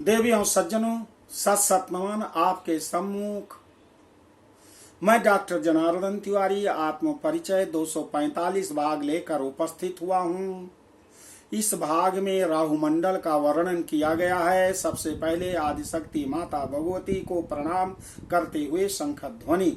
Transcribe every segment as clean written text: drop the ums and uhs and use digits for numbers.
देवियों सज्जनों, सत सत नमन। आपके सम्मुख मैं डॉक्टर जनार्दन तिवारी आत्म परिचय 245 भाग लेकर उपस्थित हुआ हूँ। इस भाग में राहु मंडल का वर्णन किया गया है। सबसे पहले आदिशक्ति माता भगवती को प्रणाम करते हुए शंख ध्वनि।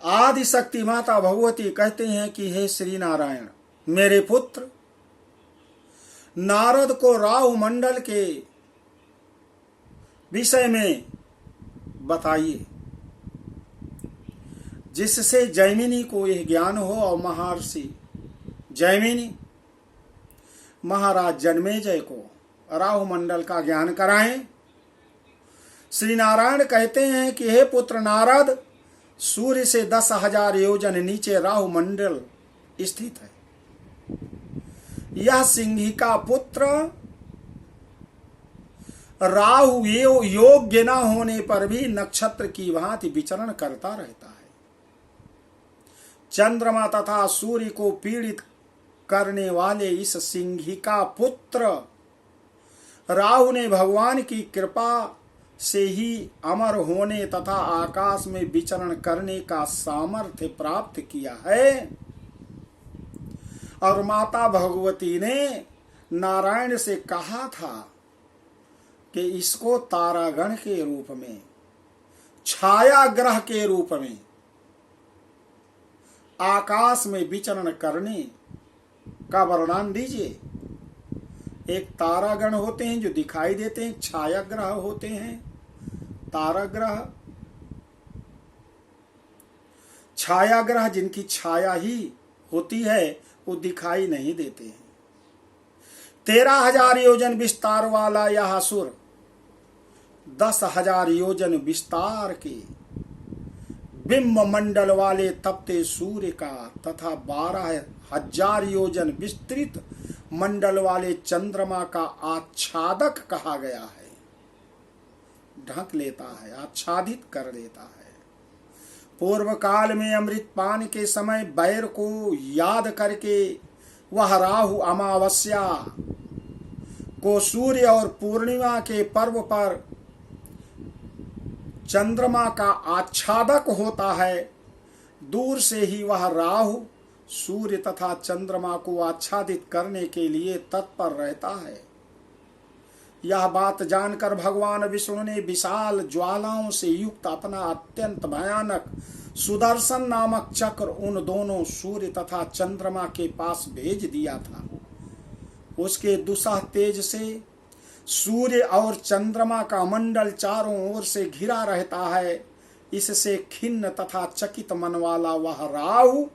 आदिशक्ति माता भगवती कहते हैं कि हे श्री नारायण, मेरे पुत्र नारद को राहु मंडल के विषय में बताइए, जिससे जैमिनी को यह ज्ञान हो और महर्षि जैमिनी महाराज जन्मेजय को राहु मंडल का ज्ञान कराएं। श्री नारायण कहते हैं कि हे पुत्र नारद, सूर्य से 10,000 योजन नीचे राहु मंडल स्थित है। यह सिंही का पुत्र राहु योग्य न होने पर भी नक्षत्र की भांति विचरण करता रहता है। चंद्रमा तथा सूर्य को पीड़ित करने वाले इस सिंही का पुत्र राहु ने भगवान की कृपा से ही अमर होने तथा आकाश में विचरण करने का सामर्थ्य प्राप्त किया है। और माता भगवती ने नारायण से कहा था कि इसको तारागण के रूप में, छाया ग्रह के रूप में आकाश में विचरण करने का वरदान दीजिए। एक तारागण होते हैं जो दिखाई देते हैं, छाया ग्रह होते हैं तारा ग्रह। छाया ग्रह जिनकी छाया ही होती है वो दिखाई नहीं देते हैं। 13,000 योजन विस्तार वाला यह असुर 10,000 योजन विस्तार के बिंब मंडल वाले तपते सूर्य का तथा 12,000 योजन विस्तृत मंडल वाले चंद्रमा का आच्छादक कहा गया है। ढक लेता है, आच्छादित कर देता है। पूर्व काल में अमृतपान के समय बैर को याद करके वह राहु अमावस्या को सूर्य और पूर्णिमा के पर्व पर चंद्रमा का आच्छादक होता है। दूर से ही वह राहु सूर्य तथा चंद्रमा को आच्छादित करने के लिए तत्पर रहता है। यह बात जानकर भगवान विष्णु ने विशाल ज्वालाओं से युक्त अपना अत्यंत भयानक सुदर्शन नामक चक्र उन दोनों सूर्य तथा चंद्रमा के पास भेज दिया था। उसके दुस्सह तेज से सूर्य और चंद्रमा का मंडल चारों ओर से घिरा रहता है। इससे खिन्न तथा चकित मन वाला वह राहु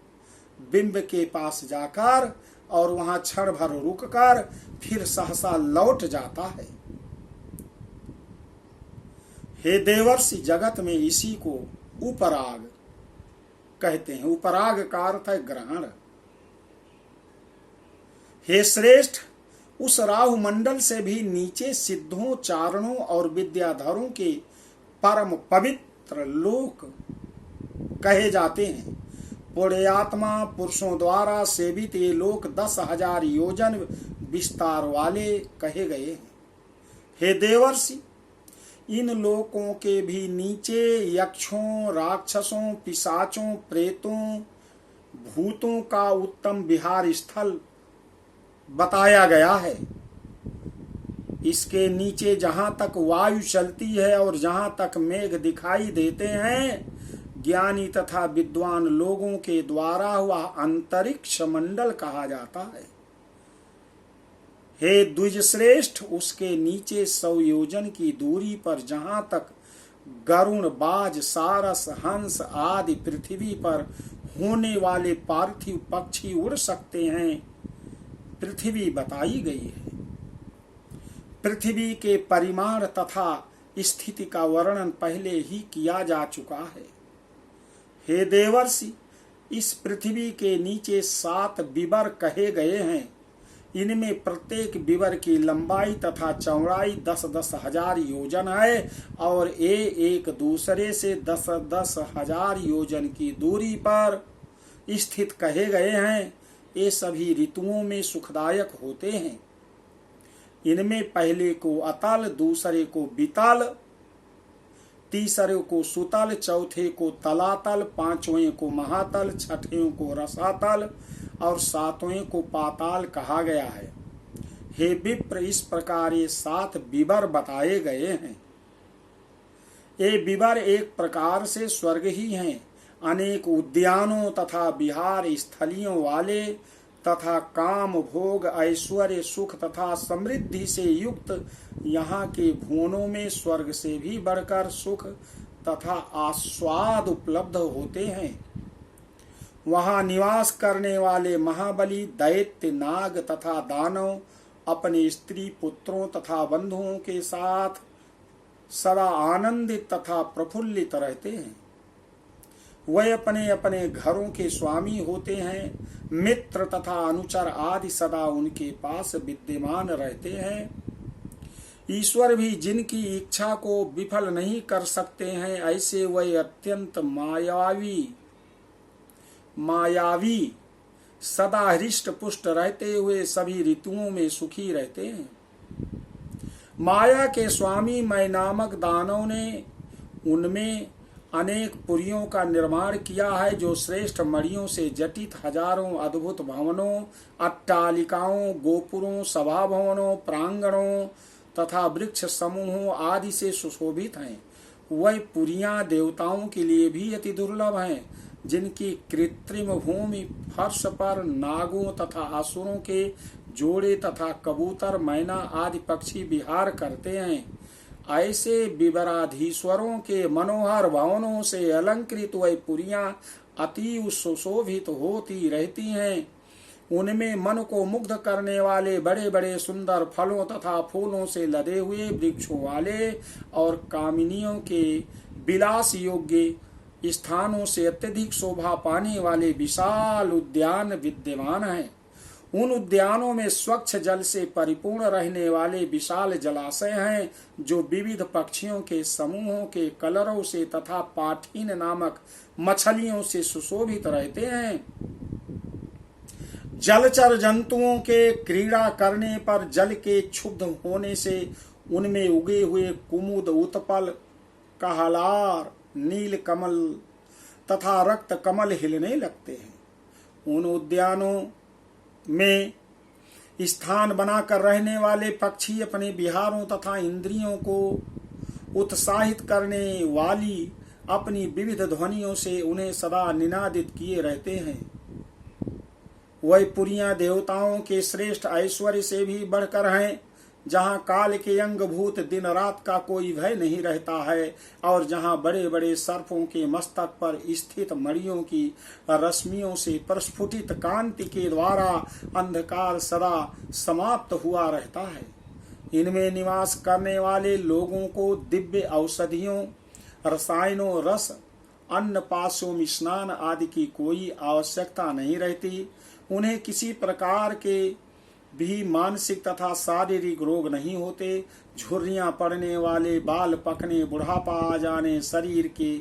बिंब के पास जाकर और वहां क्षण भर रुककर फिर सहसा लौट जाता है। हे देवर्षि, जगत में इसी को उपराग कहते हैं। उपराग का अर्थ है ग्रहण। हे श्रेष्ठ, उस राहु मंडल से भी नीचे सिद्धों, चारणों और विद्याधरों के परम पवित्र लोक कहे जाते हैं। पुण्यात्मा पुरुषों द्वारा सेवित ये लोक 10,000 योजन विस्तार वाले कहे गए हैं। हे देवर्षि, इन लोकों के भी नीचे यक्षों, राक्षसों, पिशाचों, प्रेतों, भूतों का उत्तम विहार स्थल बताया गया है। इसके नीचे जहां तक वायु चलती है और जहां तक मेघ दिखाई देते हैं, ज्ञानी तथा विद्वान लोगों के द्वारा वह अंतरिक्ष मंडल कहा जाता है। हे द्विजश्रेष्ठ, उसके नीचे 100 योजन की दूरी पर जहां तक गरुण, बाज, सारस, हंस आदि पृथ्वी पर होने वाले पार्थिव पक्षी उड़ सकते हैं, पृथ्वी बताई गई है। पृथ्वी के परिमाण तथा स्थिति का वर्णन पहले ही किया जा चुका है। हे देवर्षि, इस पृथ्वी के नीचे 7 विवर कहे गए हैं। इनमें प्रत्येक विवर की लंबाई तथा चौड़ाई 10-10 हजार योजन है और ये एक दूसरे से 10-10 हजार योजन की दूरी पर स्थित कहे गए हैं। ये सभी ऋतुओं में सुखदायक होते हैं। इनमें पहले को अतल, दूसरे को वितल, तीसरे को सुतल, चौथे को तलातल, पांचवें को महातल, छठवें को रसातल और 7वें को पाताल कहा गया है। हे विप्र, इस प्रकार ये 7 विवर बताए गए हैं। ये विवर एक प्रकार से स्वर्ग ही हैं। अनेक उद्यानों तथा विहार स्थलियों वाले तथा काम, भोग, ऐश्वर्य, सुख तथा समृद्धि से युक्त यहाँ के भुवनों में स्वर्ग से भी बढ़कर सुख तथा आस्वाद उपलब्ध होते हैं। वहाँ निवास करने वाले महाबली, दैत्य, नाग तथा दानव अपने स्त्री, पुत्रों तथा बंधुओं के साथ सदा आनंदित तथा प्रफुल्लित रहते हैं। वह अपने अपने घरों के स्वामी होते हैं। मित्र तथा अनुचर आदि सदा उनके पास विद्यमान रहते हैं। ईश्वर भी जिनकी इच्छा को विफल नहीं कर सकते हैं, ऐसे वह अत्यंत मायावी सदा हृष्ट पुष्ट रहते हुए सभी ऋतुओं में सुखी रहते हैं। माया के स्वामी मय नामक दानव ने उनमें अनेक पुरियों का निर्माण किया है, जो श्रेष्ठ मणियों से जटित हजारों अद्भुत भवनों, अट्टालिकाओं, गोपुरों, सभा भवनों, प्रांगणों तथा वृक्ष समूहों आदि से सुशोभित हैं। वह पुरियां देवताओं के लिए भी अति दुर्लभ हैं, जिनकी कृत्रिम भूमि फर्श पर नागों तथा असुरों के जोड़े तथा कबूतर, मैना आदि पक्षी विहार करते हैं। ऐसे विवराधीश्वरों के मनोहर भवनों से अलंकृत वह पुरियां अति सुशोभित होती रहती हैं। उनमें मन को मुग्ध करने वाले बड़े बड़े सुंदर फलों तथा फूलों से लदे हुए वृक्षों वाले और कामिनियों के विलास योग्य स्थानों से अत्यधिक शोभा पाने वाले विशाल उद्यान विद्यमान हैं। उन उद्यानों में स्वच्छ जल से परिपूर्ण रहने वाले विशाल जलाशय हैं, जो विविध पक्षियों के समूहों के कलरों से तथा पाठीन नामक मछलियों से सुशोभित रहते हैं। जलचर जंतुओं के क्रीड़ा करने पर जल के क्षुब्ध होने से उनमें उगे हुए कुमुद, उत्पल, कहलार, नील कमल तथा रक्त कमल हिलने लगते हैं। उन उद्यानों में स्थान बनाकर रहने वाले पक्षी अपने विहारों तथा इंद्रियों को उत्साहित करने वाली अपनी विविध ध्वनियों से उन्हें सदा निनादित किए रहते हैं। वह पुरियां देवताओं के श्रेष्ठ ऐश्वर्य से भी बढ़कर हैं, जहाँ काल के अंगभूत दिन रात का कोई भय नहीं रहता है और जहाँ बड़े बड़े सर्पों के मस्तक पर स्थित मणियों की रश्मियों से प्रस्फुटित कांति के द्वारा अंधकार सदा समाप्त हुआ रहता है। इनमें निवास करने वाले लोगों को दिव्य औषधियों, रसायनों, रस, अन्न, पाशों, स्नान आदि की कोई आवश्यकता नहीं रहती। उन्हें किसी प्रकार के भी मानसिक तथा शारीरिक रोग नहीं होते। झुर्रियां पड़ने वाले, बाल पकने, बुढ़ापा आ जाने, शरीर के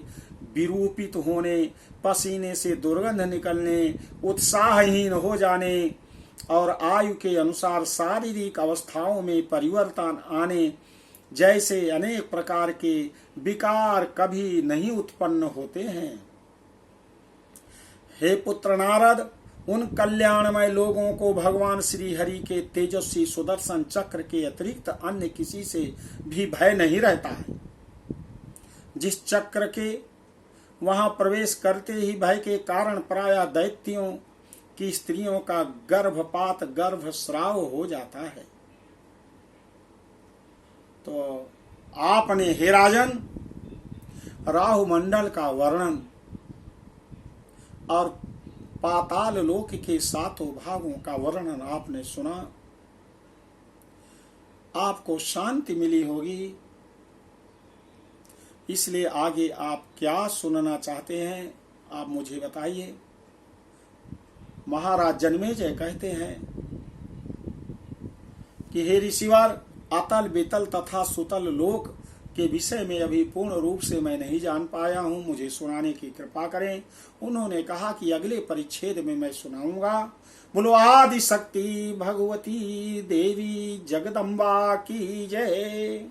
विरूपित होने, पसीने से दुर्गंध निकलने, उत्साहहीन हो जाने और आयु के अनुसार शारीरिक अवस्थाओं में परिवर्तन आने जैसे अनेक प्रकार के विकार कभी नहीं उत्पन्न होते हैं। हे पुत्र नारद, उन कल्याणमय लोगों को भगवान श्री हरि के तेजस्वी सुदर्शन चक्र के अतिरिक्त अन्य किसी से भी भय नहीं रहता है। जिस चक्र के वहां प्रवेश करते ही भय के कारण प्रायः दैत्यों की स्त्रियों का गर्भपात गर्भस्राव हो जाता है। तो आपने हे राजन राहु मंडल का वर्णन और पाताल लोक के 7 भागों का वर्णन आपने सुना, आपको शांति मिली होगी। इसलिए आगे आप क्या सुनना चाहते हैं आप मुझे बताइए। महाराज जन्मेजय कहते हैं कि हे ऋषिवर, अतल वितल तथा सुतल लोक के विषय में अभी पूर्ण रूप से मैं नहीं जान पाया हूँ, मुझे सुनाने की कृपा करें। उन्होंने कहा कि अगले परिच्छेद में मैं सुनाऊंगा। बोलो आदि शक्ति भगवती देवी जगदम्बा की जय।